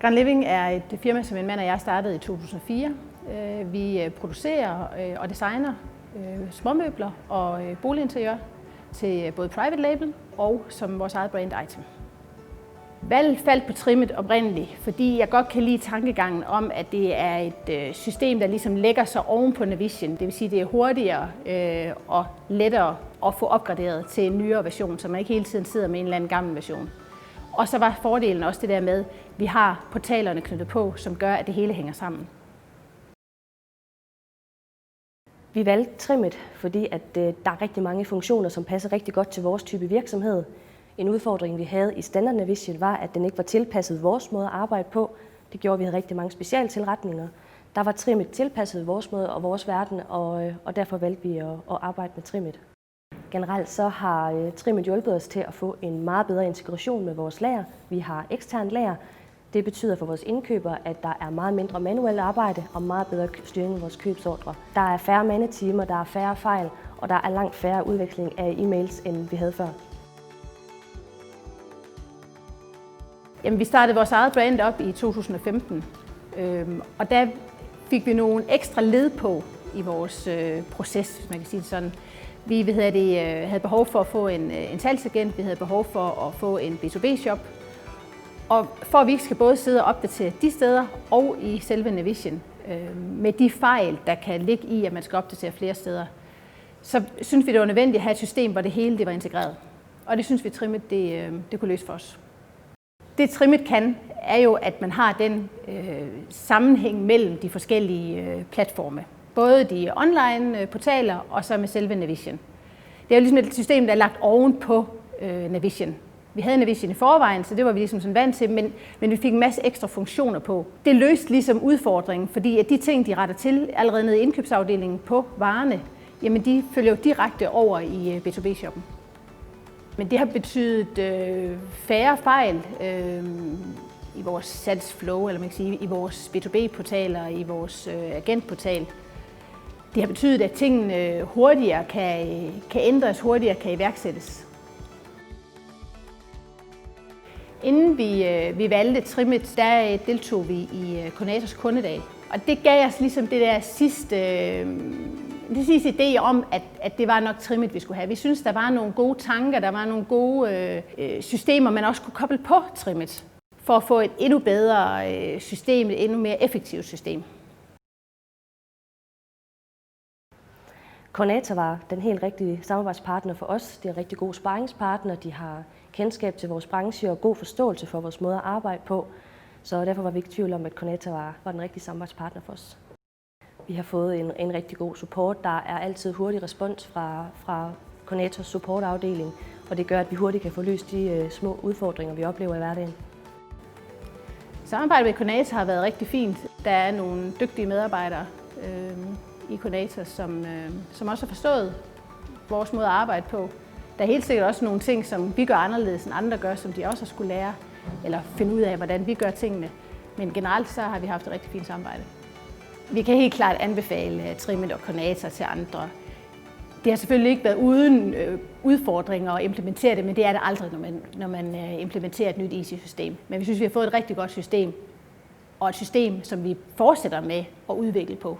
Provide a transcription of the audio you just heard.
Grand Living er et firma, som min mand og jeg startede i 2004. Vi producerer og designer småmøbler og boliginteriør til både private label og som vores eget brand item. Valget faldt på Trimit oprindeligt, fordi jeg godt kan lide tankegangen om, at det er et system, der ligesom lægger sig oven på Navision. Det vil sige, at det er hurtigere og lettere at få opgraderet til en nyere version, så man ikke hele tiden sidder med en eller anden gammel version. Og så var fordelen også det der med, at vi har portalerne knyttet på, som gør, at det hele hænger sammen. Vi valgte Trimit, fordi at der er rigtig mange funktioner, som passer rigtig godt til vores type virksomhed. En udfordring, vi havde i Standard Navision, var, at den ikke var tilpasset vores måde at arbejde på. Det gjorde, at vi havde rigtig mange specialtilretninger. Der var Trimit tilpasset vores måde og vores verden, og derfor valgte vi at arbejde med Trimit. Generelt så har Trimit hjulpet os til at få en meget bedre integration med vores lager. Vi har eksternt lager. Det betyder for vores indkøbere, at der er meget mindre manuelt arbejde og meget bedre styring af vores købsordre. Der er færre mandetimer, der er færre fejl, og der er langt færre udveksling af e-mails, end vi havde før. Jamen, vi startede vores eget brand op i 2015, og der fik vi nogle ekstra led på i vores proces, hvis man kan sige det sådan. Vi havde behov for at få en salgsagent, vi havde behov for at få en B2B-shop, og for at vi ikke skal både sidde og opdatere de steder og i selve Navision med de fejl, der kan ligge i, at man skal opdatere flere steder, så synes vi, det var nødvendigt at have et system, hvor det hele var integreret. Og det synes vi, Trimit det kunne løse for os. Det Trimit kan, er jo, at man har den sammenhæng mellem de forskellige platforme. Både de online portaler og så med selve Navision. Det er jo ligesom et system, der er lagt oven på Navision. Vi havde Navision i forvejen, så det var vi ligesom sådan vant til, men vi fik en masse ekstra funktioner på. Det løste ligesom udfordringen, fordi at de ting, de retter til allerede nede i indkøbsafdelingen på varerne, jamen de følger jo direkte over i B2B-shoppen. Men det har betydet færre fejl i vores salgsflow, eller man kan sige, i vores B2B-portaler, i vores agentportal. Det har betydet, at tingene hurtigere kan ændres, hurtigere kan iværksættes. Inden vi valgte Trimit, der deltog vi i Conators kundedag. Og det gav os ligesom det der sidste idé om, at det var nok Trimit, vi skulle have. Vi synes, der var nogle gode tanker, der var nogle gode systemer, man også kunne koble på Trimit, for at få et endnu bedre system, et endnu mere effektivt system. Conator var den helt rigtige samarbejdspartner for os. Det er en rigtig god sparringspartner. De har kendskab til vores branche og god forståelse for vores måde at arbejde på. Så derfor var vi ikke i tvivl om, at Conator var den rigtige samarbejdspartner for os. Vi har fået en rigtig god support. Der er altid hurtig respons fra Conators supportafdeling, og det gør, at vi hurtigt kan få løst de små udfordringer, vi oplever i hverdagen. Samarbejdet med Conator har været rigtig fint. Der er nogle dygtige medarbejdere i Conator, som også har forstået vores måde at arbejde på. Der er helt sikkert også nogle ting, som vi gør anderledes end andre gør, som de også har skulle lære eller finde ud af, hvordan vi gør tingene. Men generelt så har vi haft et rigtig fint samarbejde. Vi kan helt klart anbefale Trimit og Conator til andre. Det har selvfølgelig ikke været uden udfordringer at implementere det, men det er det aldrig, når man implementerer et nyt IT-system. Men vi synes, vi har fået et rigtig godt system, og et system, som vi fortsætter med at udvikle på.